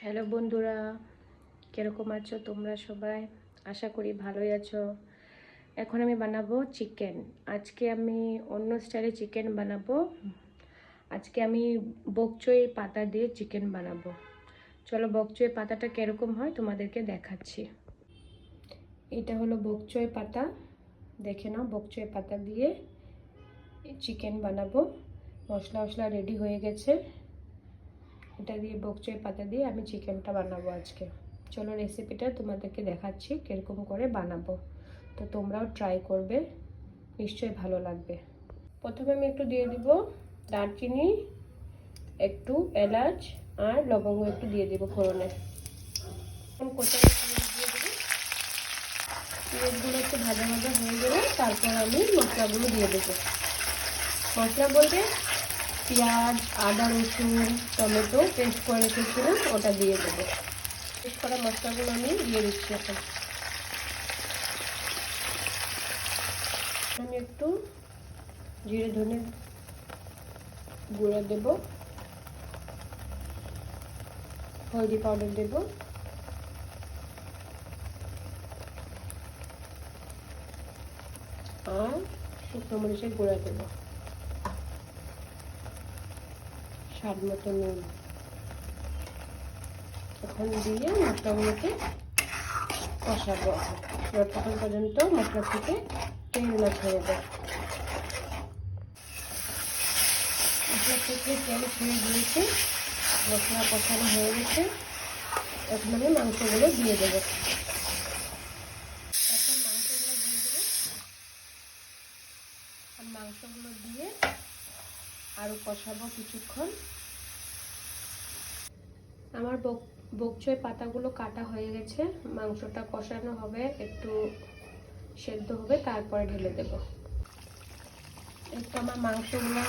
Hello বন্ধুরা, কীরকম আছো তোমরা সবাই? আশা করি ভালোই আছো। এখন আমি বানাবো চিকেন। আজকে আমি অন্য স্টাইলে চিকেন বানাবো। আজকে আমি বকচই পাতা দিয়ে চিকেন বানাবো। চলো বকচই পাতাটা কীরকম হয় তোমাদেরকে দেখাচ্ছি। এটা হলো বকচই পাতা, দেখে নাও। বকচই পাতা দিয়ে চিকেন বানাবো। মশলা রেডি হয়ে গেছে। এটা দিয়ে বকচই পাতা দিয়ে আমি চিকেনটা বানাবো আজকে। চলো রেসিপিটা তোমাদেরকে দেখাচ্ছি কীরকম করে বানাবো। তো তোমরাও ট্রাই করবে, নিশ্চয়ই ভালো লাগবে। প্রথমে আমি একটু দিয়ে দিব দারচিনি, একটু এলাচ আর লবঙ্গ একটু দিয়ে দিব ফোড়নে। পেঁয়াজগুলো একটু ভাজা ভাজা হয়ে গেলে তারপর আমি মশলাগুলো দিয়ে দেবো। মশলা বলতে পেঁয়াজ, আদা, রসুন, টমেটো পেস্ট করে রেখেছিলাম, ওটা দিয়ে দেবো। পেস্ট করা মশলাগুলো আমি দিয়ে দিচ্ছি এখন। আমি একটু জিরে ধনে গুঁড়ো দেব, হলদি পাউডার দেব, আর শুকনো মরিচের গুঁড়া দেব, স্বাদ মতো নুন। এখন দিয়ে মশলাগুলোকে কষাবো যতক্ষণ পর্যন্ত মশলা থেকে তেল না ছেড়ে দেয়। মশলা থেকে তেল ছেড়ে দিয়েছে, মশলা কষানো হয়ে গেছে। এখন আমি মাংসগুলো দিয়ে দেবো। এখন মাংসগুলো দিয়ে দেবো। মাংসগুলো দিয়ে আরও কষাবো কিছুক্ষণ। আমার বকচই পাতাগুলো কাটা হয়ে গেছে, মাংসটা কষানো হবে, একটু সেদ্ধ হবে, তারপরে ঢেলে দেব। একটু আমার মাংসগুলো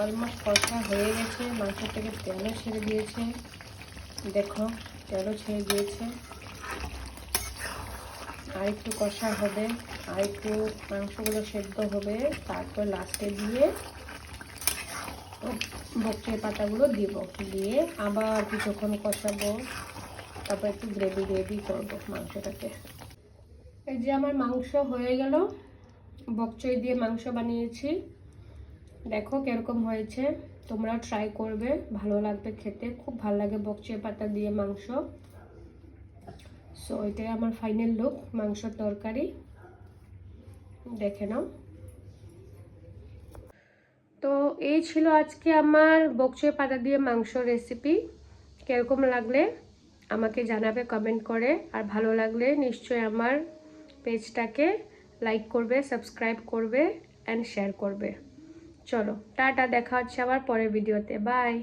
অলমোস্ট কষা হয়ে গেছে, মাংস থেকে তেলও ছেড়ে দিয়েছে। দেখো তেলও ছেড়ে দিয়েছে। আর একটু কষা হবে, আর একটু মাংসগুলো সেদ্ধ হবে, তারপর লাস্টে দিয়ে বকচই পাতাগুলো দিয়ে আবার কিছুক্ষণ কষাবো। তারপর একটু গ্রেভি করবো মাংসটাকে। এই যে আমার মাংস হয়ে গেল, বকচই দিয়ে মাংস বানিয়েছি। দেখো কিরকম হয়েছে, তোমরাও ট্রাই করবে, ভালো লাগবে খেতে, খুব ভালো লাগে বকচই পাতা দিয়ে মাংস। সো এটাই আমার ফাইনাল লুক, মাংসর তরকারি, দেখে নাও। তো এই ছিল আজকে আমার বকচই পাতা দিয়ে মাংস রেসিপি। কিরকম লাগলে আমাকে জানাবে কমেন্ট করে, আর ভালো লাগলে নিশ্চয়ই আমার পেজটাকে লাইক করবে, সাবস্ক্রাইব করবে অ্যান্ড শেয়ার করবে। চলো টাটা, দেখা হচ্ছে আবার পরের ভিডিওতে। বাই।